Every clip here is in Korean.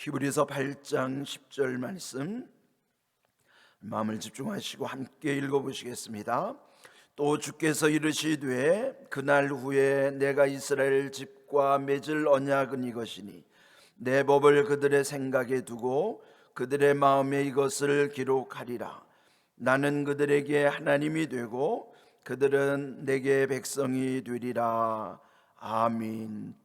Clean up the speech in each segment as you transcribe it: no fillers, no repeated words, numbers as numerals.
히브리서 8장 10절 말씀 마음을 집중하시고 함께 읽어보시겠습니다. 또 주께서 이르시되 그날 후에 내가 이스라엘 집과 맺을 언약은 이것이니 내 법을 그들의 생각에 두고 그들의 마음에 이것을 기록하리라. 나는 그들에게 하나님이 되고 그들은 내게 백성이 되리라. 아멘.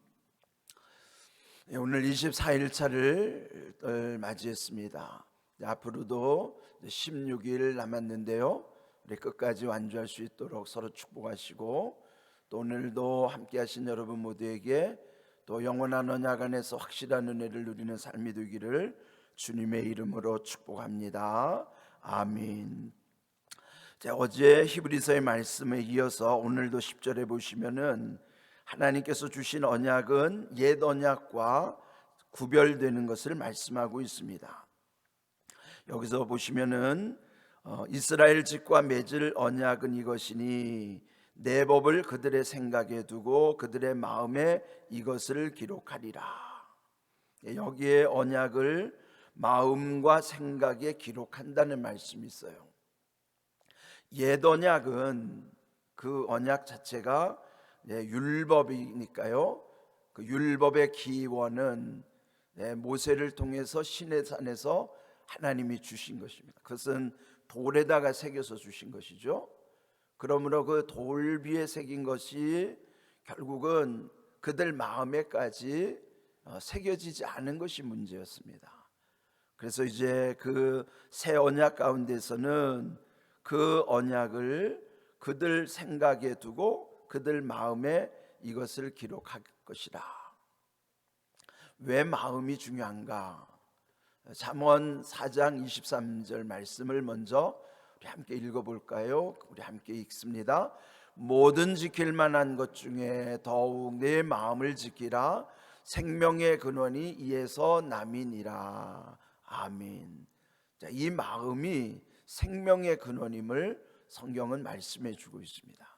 오늘 24일차를 맞이했습니다. 앞으로도 16일 남았는데요, 우리 끝까지 완주할 수 있도록 서로 축복하시고, 또 오늘도 함께 하신 여러분 모두에게 또 영원한 언약 안에서 확실한 은혜를 누리는 삶이 되기를 주님의 이름으로 축복합니다. 아멘. 자, 어제 히브리서의 말씀에 이어서 오늘도 10절에 보시면은 하나님께서 주신 언약은 옛 언약과 구별되는 것을 말씀하고 있습니다. 여기서 보시면은 이스라엘 집과 맺을 언약은 이것이니 내 법을 그들의 생각에 두고 그들의 마음에 이것을 기록하리라. 여기에 언약을 마음과 생각에 기록한다는 말씀이 있어요. 옛 언약은 그 언약 자체가 율법이니까요. 그 율법의 기원은 모세를 통해서 시내산에서 하나님이 주신 것입니다. 그것은 돌에다가 새겨서 주신 것이죠. 그러므로 그 돌 위에 새긴 것이 결국은 그들 마음에까지 새겨지지 않은 것이 문제였습니다. 그래서 이제 그 새 언약 가운데서는 그 언약을 그들 생각에 두고 그들 마음에 이것을 기록할 것이다. 왜 마음이 중요한가? 잠언 4장 23절 말씀을 먼저 우리 함께 읽어볼까요? 우리 함께 읽습니다. 모든 지킬 만한 것 중에 더욱 내 마음을 지키라. 생명의 근원이 이에서 남이니라. 아멘. 자, 이 마음이 생명의 근원임을 성경은 말씀해 주고 있습니다.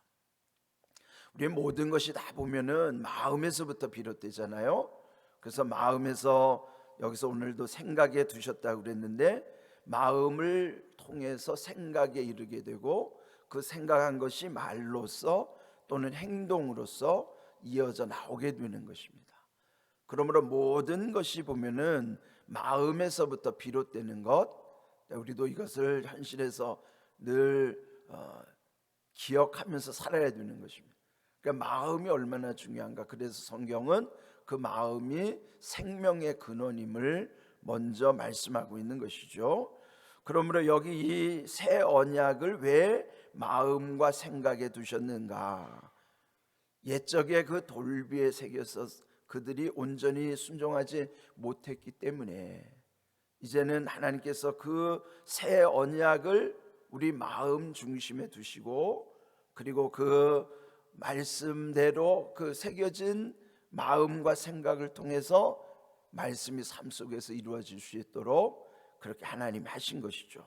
우리 모든 것이 다 보면은 마음에서부터 비롯되잖아요. 그래서 마음에서, 여기서 오늘도 생각에 두셨다고 그랬는데, 마음을 통해서 생각에 이르게 되고 그 생각한 것이 말로써 또는 행동으로써 이어져 나오게 되는 것입니다. 그러므로 모든 것이 보면은 마음에서부터 비롯되는 것, 우리도 이것을 현실에서 늘 기억하면서 살아야 되는 것입니다. 그러니까 마음이 얼마나 중요한가. 그래서 성경은 그 마음이 생명의 근원임을 먼저 말씀하고 있는 것이죠. 그러므로 여기 이 새 언약을 왜 마음과 생각에 두셨는가? 옛적에 그 돌비에 새겨서 그들이 온전히 순종하지 못했기 때문에 이제는 하나님께서 그 새 언약을 우리 마음 중심에 두시고, 그리고 그 말씀대로 그 새겨진 마음과 생각을 통해서 말씀이 삶 속에서 이루어질 수 있도록 그렇게 하나님이 하신 것이죠.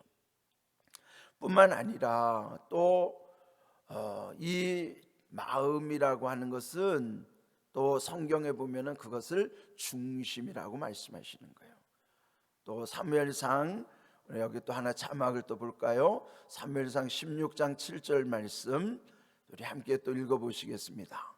뿐만 아니라 또 이 마음이라고 하는 것은 또 성경에 보면은 그것을 중심이라고 말씀하시는 거예요. 또 사무엘상, 여기 또 하나 자막을 또 볼까요? 사무엘상 16장 7절 말씀 우리 함께 또 읽어보시겠습니다.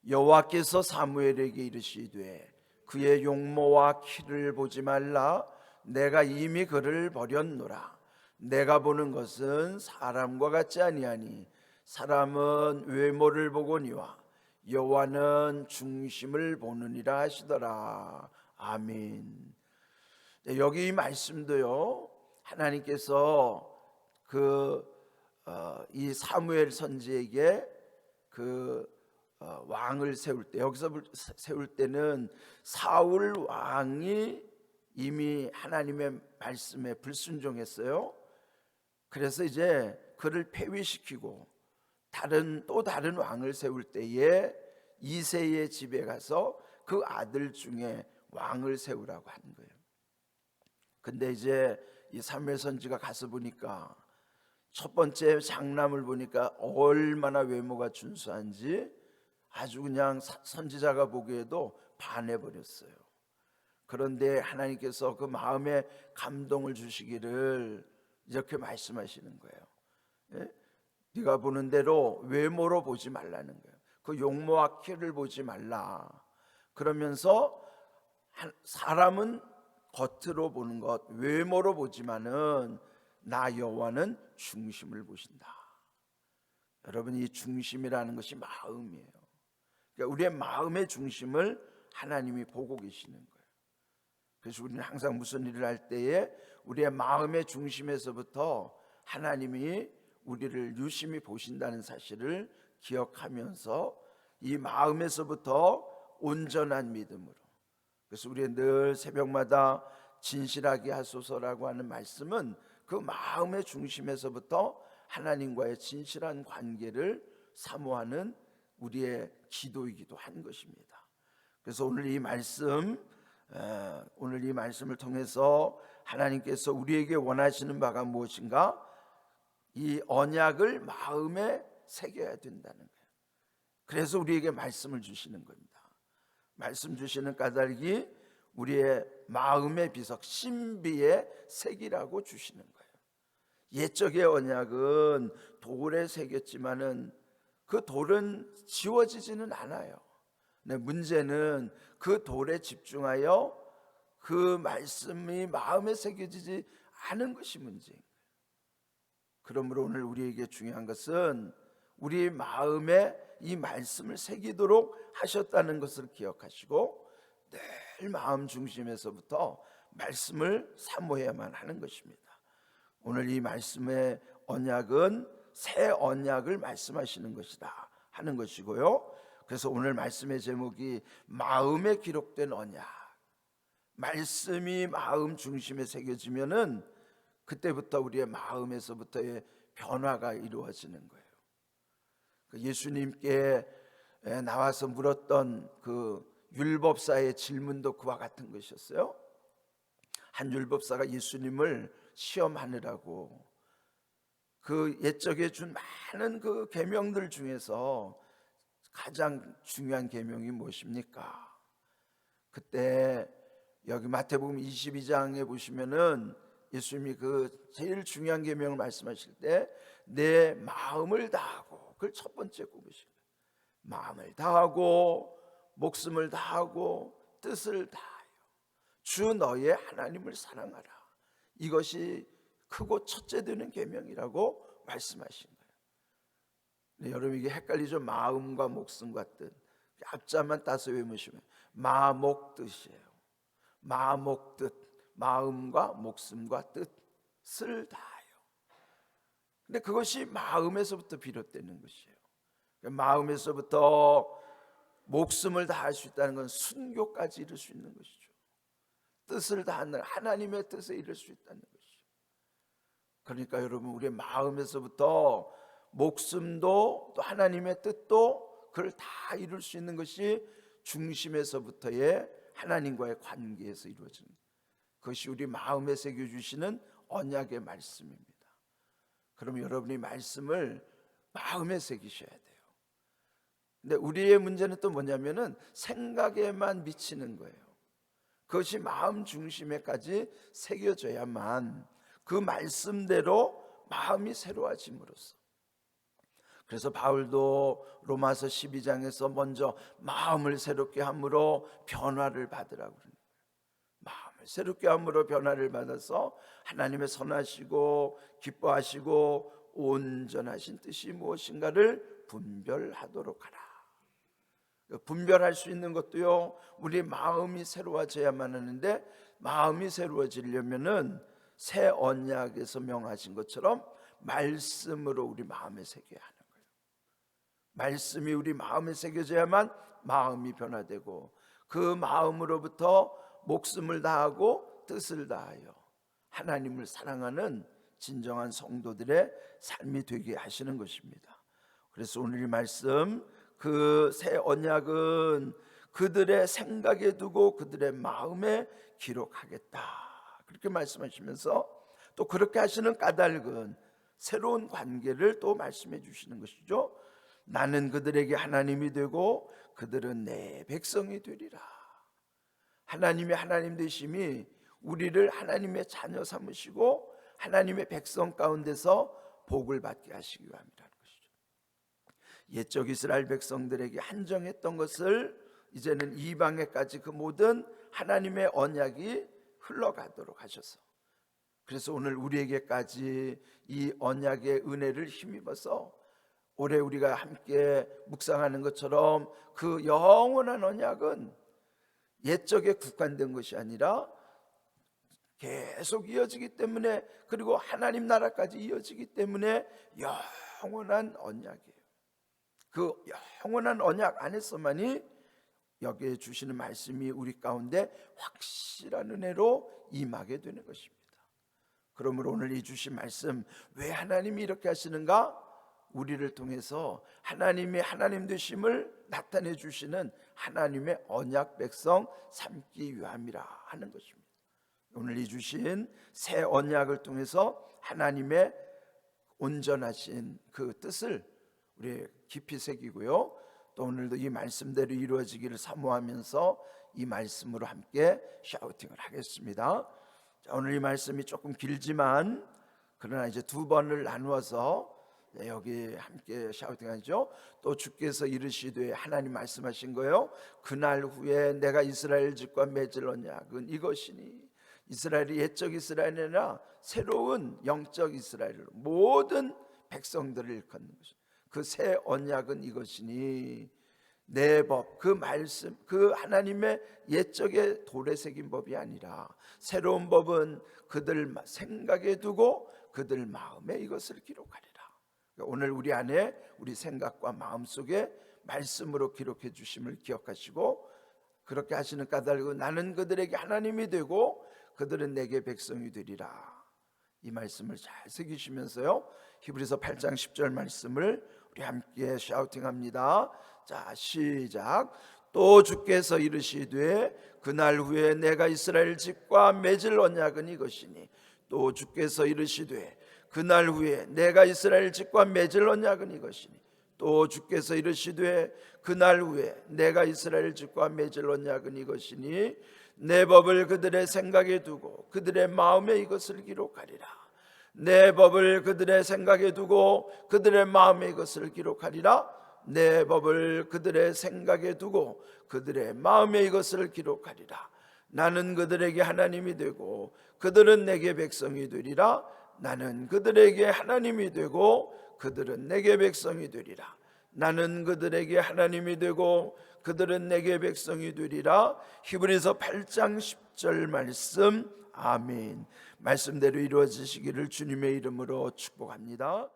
여호와께서 사무엘에게 이르시되 그의 용모와 키를 보지 말라. 내가 이미 그를 버렸노라. 내가 보는 것은 사람과 같지 아니하니 사람은 외모를 보거니와 여호와는 중심을 보느니라 하시더라. 아멘. 여기 이 말씀도요, 하나님께서 이 사무엘 선지에게 왕을 세울 때, 여기서 세울 때는 사울 왕이 이미 하나님의 말씀에 불순종했어요. 그래서 이제 그를 폐위시키고 또 다른 왕을 세울 때에 이새의 집에 가서 그 아들 중에 왕을 세우라고 하는 거예요. 근데 이제 이 사무엘 선지가 가서 보니까 첫 번째 장남을 보니까 얼마나 외모가 준수한지 아주 그냥 선지자가 보기에도 반해버렸어요. 그런데 하나님께서 그 마음에 감동을 주시기를 이렇게 말씀하시는 거예요. 예? 네가 보는 대로 외모로 보지 말라는 거예요. 그 용모와 키를 보지 말라. 그러면서 사람은 겉으로 보는 것, 외모로 보지만은 나 여호와는 중심을 보신다. 여러분, 이 중심이라는 것이 마음이에요. 그러니까 우리의 마음의 중심을 하나님이 보고 계시는 거예요. 그래서 우리는 항상 무슨 일을 할 때에 우리의 마음의 중심에서부터 하나님이 우리를 유심히 보신다는 사실을 기억하면서 이 마음에서부터 온전한 믿음으로, 그래서 우리는 늘 새벽마다 진실하게 하소서라고 하는 말씀은 그 마음의 중심에서부터 하나님과의 진실한 관계를 사모하는 우리의 기도이기도 한 것입니다. 그래서 오늘 이 말씀을 통해서 하나님께서 우리에게 원하시는 바가 무엇인가? 이 언약을 마음에 새겨야 된다는 거예요. 그래서 우리에게 말씀을 주시는 겁니다. 말씀 주시는 까닭이 우리의 마음의 비석, 신비의 색이라고 주시는 거예요. 옛적의 언약은 돌에 새겼지만은 그 돌은 지워지지는 않아요. 근데 문제는 그 돌에 집중하여 그 말씀이 마음에 새겨지지 않은 것이 문제인 거예요. 그러므로 오늘 우리에게 중요한 것은 우리 마음에 이 말씀을 새기도록 하셨다는 것을 기억하시고 늘 마음 중심에서부터 말씀을 사모해야만 하는 것입니다. 오늘 이 말씀의 언약은 새 언약을 말씀하시는 것이다 하는 것이고요. 그래서 오늘 말씀의 제목이 마음에 기록된 언약. 말씀이 마음 중심에 새겨지면은 그때부터 우리의 마음에서부터의 변화가 이루어지는 거예요. 예수님께 나와서 물었던 그 율법사의 질문도 그와 같은 것이었어요. 한 율법사가 예수님을 시험하느라고 그 옛적에 준 많은 그 계명들 중에서 가장 중요한 계명이 무엇입니까? 그때 여기 마태복음 22장에 보시면은 예수님이 그 제일 중요한 계명을 말씀하실 때 내 마음을 다하고, 그걸 첫 번째 꼽으신 거예요. 마음을 다하고 목숨을 다하고 뜻을 다하여 주 너의 하나님을 사랑하라. 이것이 크고 첫째 되는 계명이라고 말씀하신 거예요. 네, 여러분 이게 헷갈리죠? 마음과 목숨과 뜻. 앞자만 따서 외우시면 마목뜻이에요. 마목뜻, 마음과 목숨과 뜻을 다하여. 근데 그것이 마음에서부터 비롯되는 것이에요. 마음에서부터 목숨을 다할 수 있다는 건 순교까지 이룰 수 있는 것이죠. 뜻을 다하는 하나님의 뜻에 이룰 수 있다는 것이죠. 그러니까 여러분 우리의 마음에서부터 목숨도 또 하나님의 뜻도 그걸 다 이룰 수 있는 것이 중심에서부터의 하나님과의 관계에서 이루어지는 거예요. 그것이 우리 마음에 새겨주시는 언약의 말씀입니다. 그럼 여러분이 말씀을 마음에 새기셔야 돼요. 근데 우리의 문제는 또 뭐냐면은 생각에만 미치는 거예요. 그것이 마음 중심에까지 새겨져야만 그 말씀대로 마음이 새로워짐으로써. 그래서 바울도 로마서 12장에서 먼저 마음을 새롭게 함으로 변화를 받으라고 그러는 거예요. 마음을 새롭게 함으로 변화를 받아서 하나님의 선하시고 기뻐하시고 온전하신 뜻이 무엇인가를 분별하도록 하라. 분별할 수 있는 것도요, 우리 마음이 새로워져야만 하는데, 마음이 새로워지려면은 새 언약에서 명하신 것처럼 말씀으로 우리 마음에 새겨야 하는 거예요. 말씀이 우리 마음에 새겨져야만 마음이 변화되고, 그 마음으로부터 목숨을 다하고 뜻을 다하여 하나님을 사랑하는 진정한 성도들의 삶이 되게 하시는 것입니다. 그래서 오늘 이 말씀, 그 새 언약은 그들의 생각에 두고 그들의 마음에 기록하겠다, 그렇게 말씀하시면서 또 그렇게 하시는 까닭은 새로운 관계를 또 말씀해 주시는 것이죠. 나는 그들에게 하나님이 되고 그들은 내 백성이 되리라. 하나님의 하나님 되심이 우리를 하나님의 자녀 삼으시고 하나님의 백성 가운데서 복을 받게 하시기 위함이라는 것이죠. 옛적 이스라엘 백성들에게 한정했던 것을 이제는 이방에까지 그 모든 하나님의 언약이 흘러가도록 하셔서, 그래서 오늘 우리에게까지 이 언약의 은혜를 힘입어서 올해 우리가 함께 묵상하는 것처럼 그 영원한 언약은 옛적에 국한된 것이 아니라 계속 이어지기 때문에, 그리고 하나님 나라까지 이어지기 때문에 영원한 언약이에요. 그 영원한 언약 안에서만이 여기에 주시는 말씀이 우리 가운데 확실한 은혜로 임하게 되는 것입니다. 그러므로 오늘 이 주신 말씀, 왜 하나님이 이렇게 하시는가? 우리를 통해서 하나님의 하나님 되심을 나타내 주시는 하나님의 언약 백성 삼기 위함이라 하는 것입니다. 오늘 이 주신 새 언약을 통해서 하나님의 온전하신 그 뜻을 우리 깊이 새기고요, 또 오늘도 이 말씀대로 이루어지기를 사모하면서 이 말씀으로 함께 샤우팅을 하겠습니다. 자, 오늘 이 말씀이 조금 길지만 그러나 이제 두 번을 나누어서 여기 함께 샤우팅하죠. 또 주께서 이르시되, 하나님 말씀하신 거예요. 그날 후에 내가 이스라엘 집과 맺을 언약은 이것이니, 이스라엘이 옛적 이스라엘이 아니라 새로운 영적 이스라엘로 모든 백성들을 일컫는 것입니다. 그 새 언약은 이것이니, 내 법, 그 말씀, 그 하나님의 옛적의 돌에 새긴 법이 아니라 새로운 법은 그들 생각에 두고 그들 마음에 이것을 기록하리라. 오늘 우리 안에 우리 생각과 마음 속에 말씀으로 기록해 주심을 기억하시고, 그렇게 하시는 까닭은 나는 그들에게 하나님이 되고 그들은 내게 백성이 되리라. 이 말씀을 잘 새기시면서요, 히브리서 8장 10절 말씀을 우리 함께 샤우팅합니다. 자, 시작. 또 주께서 이르시되, 그날 후에 내가 이스라엘 집과 맺을 언약은 이것이니, 또 주께서 이르시되, 그날 후에 내가 이스라엘 집과 맺을 언약은 이것이니, 또 주께서 이르시되, 그날 후에 내가 이스라엘 집과 맺을 언약은 이것이니, 내 법을 그들의 생각에 두고 그들의 마음에 이것을 기록하리라. 내 법을 그들의 생각에 두고 그들의 마음에 이것을 기록하리라. 내 법을 그들의 생각에 두고 그들의 마음에 이것을 기록하리라. 나는 그들에게 하나님이 되고 그들은 내게 백성이 되리라. 나는 그들에게 하나님이 되고 그들은 내게 백성이 되리라. 나는 그들에게 하나님이 되고 그들은 내게 백성이 되리라. 히브리서 8장 10절 말씀. 아멘. 말씀대로 이루어지시기를 주님의 이름으로 축복합니다.